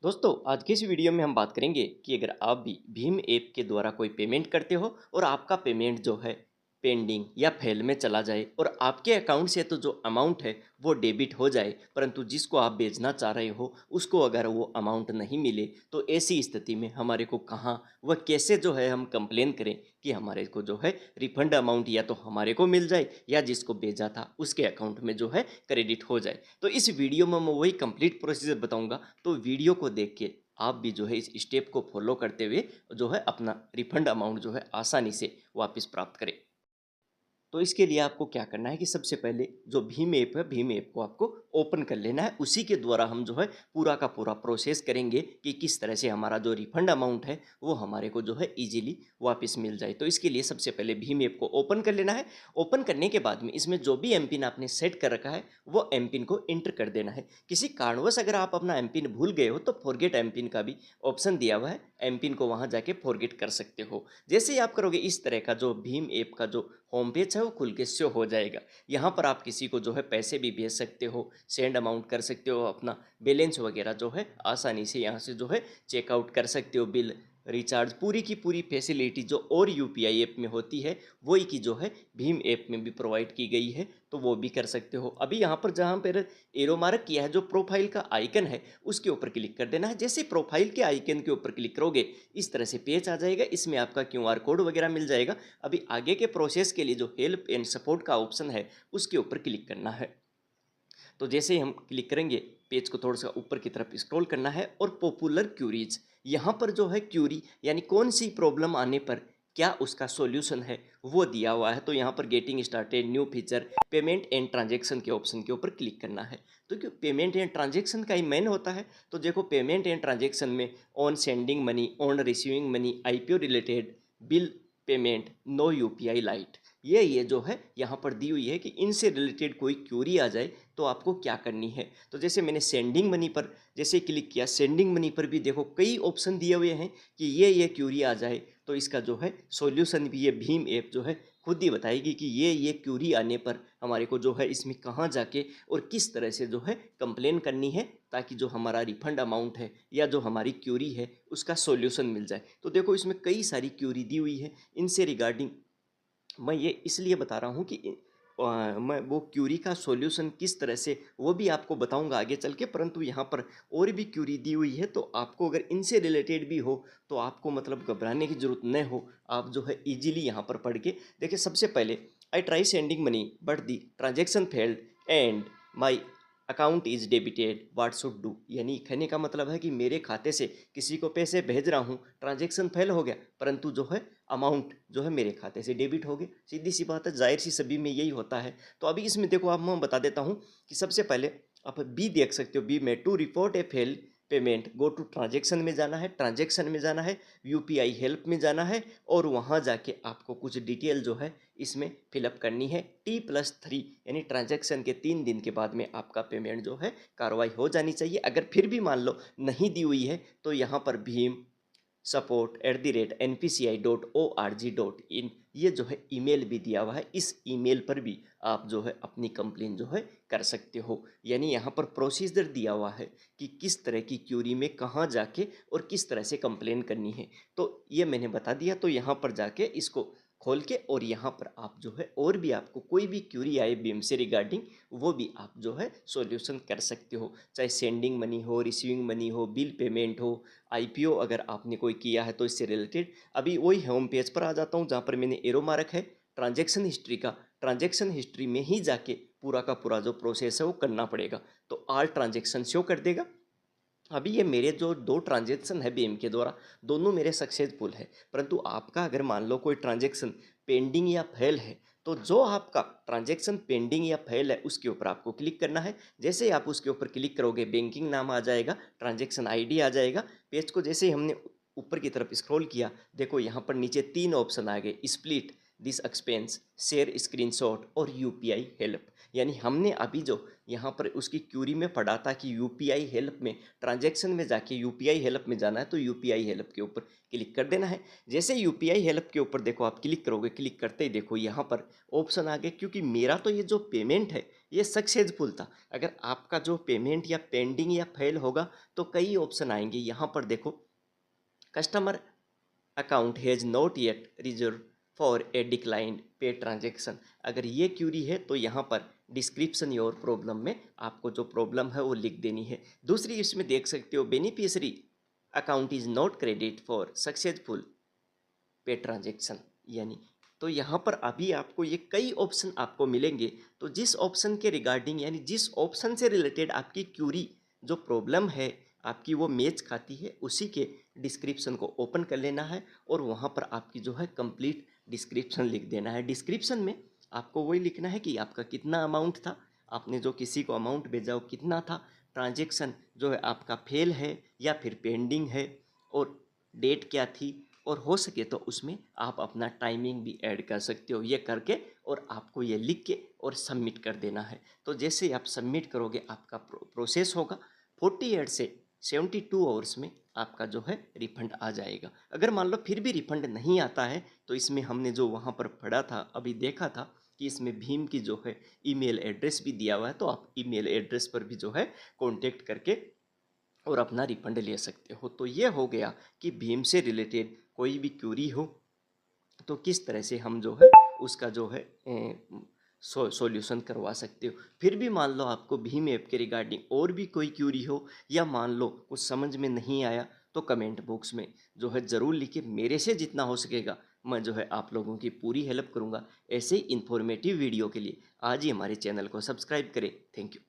दोस्तों आज की इस वीडियो में हम बात करेंगे कि अगर आप भी भीम ऐप के द्वारा कोई पेमेंट करते हो और आपका पेमेंट जो है पेंडिंग या फेल में चला जाए और आपके अकाउंट से तो जो अमाउंट है वो डेबिट हो जाए, परंतु जिसको आप भेजना चाह रहे हो उसको अगर वो अमाउंट नहीं मिले, तो ऐसी स्थिति में हमारे को कहाँ व कैसे जो है हम कंप्लेन करें कि हमारे को जो है रिफंड अमाउंट या तो हमारे को मिल जाए या जिसको भेजा था उसके अकाउंट में जो है क्रेडिट हो जाए। तो इस वीडियो में मैं वही कंप्लीट प्रोसीजर बताऊंगा, तो वीडियो को देख के आप भी जो है इस स्टेप को फॉलो करते हुए जो है अपना रिफंड अमाउंट जो है आसानी से वापस प्राप्त करें। तो इसके लिए आपको क्या करना है कि सबसे पहले जो भीम ऐप है, भीम ऐप को आपको ओपन कर लेना है। उसी के द्वारा हम जो है पूरा का पूरा प्रोसेस करेंगे कि किस तरह से हमारा जो रिफंड अमाउंट है वो हमारे को जो है इजीली वापस मिल जाए। तो इसके लिए सबसे पहले भीम ऐप को ओपन कर लेना है। ओपन करने के बाद में इसमें जो भी एम पिन आपने सेट कर रखा है वो एम पिन को इंटर कर देना है। किसी कारणवश अगर आप अपना एम पिन भूल गए हो तो फॉरगेट एम पिन का भी ऑप्शन दिया हुआ है, एम पिन को वहाँ जाके फॉरगेट कर सकते हो। जैसे ही आप करोगे इस तरह का जो भीम ऐप का जो होम पेज है वो खुल के शो हो जाएगा। यहाँ पर आप किसी को जो है पैसे भी भेज सकते हो, सेंड अमाउंट कर सकते हो, अपना बैलेंस वगैरह जो है आसानी से यहाँ से जो है चेकआउट कर सकते हो। बिल रिचार्ज पूरी की पूरी फैसिलिटी जो और यूपीआई ऐप में होती है वही की जो है भीम ऐप में भी प्रोवाइड की गई है, तो वो भी कर सकते हो। अभी यहाँ पर जहाँ पर एरो मार्क किया है, जो प्रोफाइल का आइकन है उसके ऊपर क्लिक कर देना है। जैसे प्रोफाइल के आइकन के ऊपर क्लिक करोगे इस तरह से पेज आ जाएगा, इसमें आपका क्यूआर कोड वगैरह मिल जाएगा। अभी आगे के प्रोसेस के लिए जो हेल्प एंड सपोर्ट का ऑप्शन है उसके ऊपर क्लिक करना है। तो जैसे ही हम क्लिक करेंगे पेज को थोड़ा सा ऊपर की तरफ स्क्रॉल करना है और पॉपुलर क्यूरीज, यहाँ पर जो है क्यूरी यानी कौन सी प्रॉब्लम आने पर क्या उसका सॉल्यूशन है वो दिया हुआ है। तो यहाँ पर getting started, new feature, payment and transaction के ऑप्शन के ऊपर क्लिक करना है। तो क्यों पेमेंट एंड ट्रांजेक्शन का ही मेन होता है। तो देखो पेमेंट एंड ट्रांजेक्शन में on sending money, on receiving money, IPO related, bill payment, no UPI lite, ये जो है यहाँ पर दी हुई है कि इनसे रिलेटेड कोई क्यूरी आ जाए तो आपको क्या करनी है। तो जैसे मैंने सेंडिंग मनी पर जैसे क्लिक किया, सेंडिंग मनी पर भी देखो कई ऑप्शन दिए हुए हैं कि ये क्यूरी आ जाए तो इसका जो है सॉल्यूशन भी ये भीम ऐप जो है खुद ही बताएगी कि ये क्यूरी आने पर हमारे को जो है इसमें कहाँ जाके और किस तरह से जो है कंप्लेन करनी है, ताकि जो हमारा रिफंड अमाउंट है या जो हमारी क्यूरी है उसका सॉल्यूशन मिल जाए। तो देखो इसमें कई सारी क्यूरी दी हुई है, इनसे रिगार्डिंग मैं ये इसलिए बता रहा हूँ कि मैं वो क्यूरी का सॉल्यूशन किस तरह से वो भी आपको बताऊंगा आगे चल के, परंतु यहाँ पर और भी क्यूरी दी हुई है। तो आपको अगर इनसे रिलेटेड भी हो तो आपको मतलब घबराने की ज़रूरत न हो, आप जो है इजीली यहाँ पर पढ़ के देखिए। सबसे पहले I try sending money but the transaction failed and my account is debited, what should do, यानी कहने का मतलब है कि मेरे खाते से किसी को पैसे भेज रहा हूँ, ट्रांजेक्शन फेल हो गया, परंतु जो है अमाउंट जो है मेरे खाते से डेबिट हो गया। सीधी सी बात है, जाहिर सी सभी में यही होता है। तो अभी इसमें देखो आप मैं बता देता हूँ कि सबसे पहले आप बी देख सकते हो, बी में to report a fail payment go to transaction में जाना है, ट्रांजेक्शन में जाना है, यूपीआई हेल्प में जाना है और वहाँ जाके आपको कुछ डिटेल जो है इसमें फिलअप करनी है। T+3 यानी ट्रांजैक्शन के 3 दिन के बाद में आपका पेमेंट जो है कार्रवाई हो जानी चाहिए। अगर फिर भी मान लो नहीं दी हुई है तो यहाँ पर भीम support@npci.org.in ये जो है ईमेल भी दिया हुआ है, इस ईमेल पर भी आप जो है अपनी कंप्लेन जो है कर सकते हो। यानी यहाँ पर प्रोसीजर दिया हुआ है कि किस तरह की क्यूरी में कहाँ जाके और किस तरह से कंप्लेन करनी है। तो ये मैंने बता दिया, तो यहाँ पर जाके इसको खोल के और यहाँ पर आप जो है और भी आपको कोई भी क्यूरी आए बीम से रिगार्डिंग वो भी आप जो है सॉल्यूशन कर सकते हो, चाहे सेंडिंग मनी हो, रिसीविंग मनी हो, बिल पेमेंट हो, आईपीओ अगर आपने कोई किया है तो इससे रिलेटेड। अभी वही होम पेज पर आ जाता हूँ जहाँ पर मैंने एरो मार्क है ट्रांजैक्शन हिस्ट्री का, ट्रांजैक्शन हिस्ट्री में ही जाके पूरा का पूरा जो प्रोसेस है वो करना पड़ेगा। तो ऑल ट्रांजैक्शन शो कर देगा। अभी ये मेरे जो 2 ट्रांजेक्शन है बीएम के द्वारा, दोनों मेरे सक्सेसफुल है, परंतु आपका अगर मान लो कोई ट्रांजेक्शन पेंडिंग या फेल है तो जो आपका ट्रांजेक्शन पेंडिंग या फेल है उसके ऊपर आपको क्लिक करना है। जैसे ही आप उसके ऊपर क्लिक करोगे बैंकिंग नाम आ जाएगा, ट्रांजेक्शन आईडी आ जाएगा। पेज को जैसे ही हमने ऊपर की तरफ स्क्रॉल किया, देखो यहाँ पर नीचे 3 ऑप्शन आ गए, split this expense, share screenshot और यूपीआई हेल्प। यानी हमने अभी जो यहाँ पर उसकी क्यूरी में पढ़ा था कि यूपीआई हेल्प में ट्रांजैक्शन में जाके यूपीआई हेल्प में जाना है, तो यूपीआई हेल्प के ऊपर क्लिक कर देना है। जैसे यूपीआई हेल्प के ऊपर देखो आप क्लिक करोगे, क्लिक करते ही देखो यहाँ पर ऑप्शन आ गए, क्योंकि मेरा तो ये जो पेमेंट है ये सक्सेसफुल था। अगर आपका जो पेमेंट या पेंडिंग या फेल होगा तो कई ऑप्शन आएंगे। यहाँ पर देखो, customer account has not yet reserve for a declined पे ट्रांजेक्शन। अगर ये क्यूरी है तो यहाँ पर डिस्क्रिप्शन योर प्रॉब्लम में आपको जो प्रॉब्लम है वो लिख देनी है। दूसरी इसमें देख सकते हो, beneficiary account is not credit for successful पे ट्रांजेक्शन, यानी तो यहाँ पर अभी आपको ये कई ऑप्शन आपको मिलेंगे। तो जिस ऑप्शन के रिगार्डिंग, यानी जिस ऑप्शन से रिलेटेड आपकी क्यूरी जो प्रॉब्लम है आपकी वो मैच खाती है, उसी के डिस्क्रिप्शन को ओपन कर लेना है और वहाँ पर आपकी जो है कंप्लीट डिस्क्रिप्शन लिख देना है। डिस्क्रिप्शन में आपको वही लिखना है कि आपका कितना अमाउंट था, आपने जो किसी को अमाउंट भेजा वो कितना था, ट्रांजेक्शन जो है आपका फेल है या फिर पेंडिंग है, और डेट क्या थी, और हो सके तो उसमें आप अपना टाइमिंग भी ऐड कर सकते हो। ये करके और आपको ये लिख के और सबमिट कर देना है। तो जैसे आप सबमिट करोगे आपका प्रोसेस होगा, 48 से 72 आवर्स में आपका जो है रिफंड आ जाएगा। अगर मान लो फिर भी रिफंड नहीं आता है तो इसमें हमने जो वहाँ पर पढ़ा था, अभी देखा था कि इसमें भीम की जो है ईमेल एड्रेस भी दिया हुआ है, तो आप ईमेल एड्रेस पर भी जो है कॉन्टेक्ट करके और अपना रिफंड ले सकते हो। तो ये हो गया कि भीम से रिलेटेड कोई भी क्यूरी हो तो किस तरह से हम जो है उसका जो है सॉल्यूशन करवा सकते हो। फिर भी मान लो आपको भीम ऐप के रिगार्डिंग और भी कोई क्यूरी हो, या मान लो कुछ समझ में नहीं आया, तो कमेंट बॉक्स में जो है ज़रूर लिखिए। मेरे से जितना हो सकेगा मैं जो है आप लोगों की पूरी हेल्प करूँगा। ऐसे ही इन्फॉर्मेटिव वीडियो के लिए आज ही हमारे चैनल को सब्सक्राइब करें। Thank you.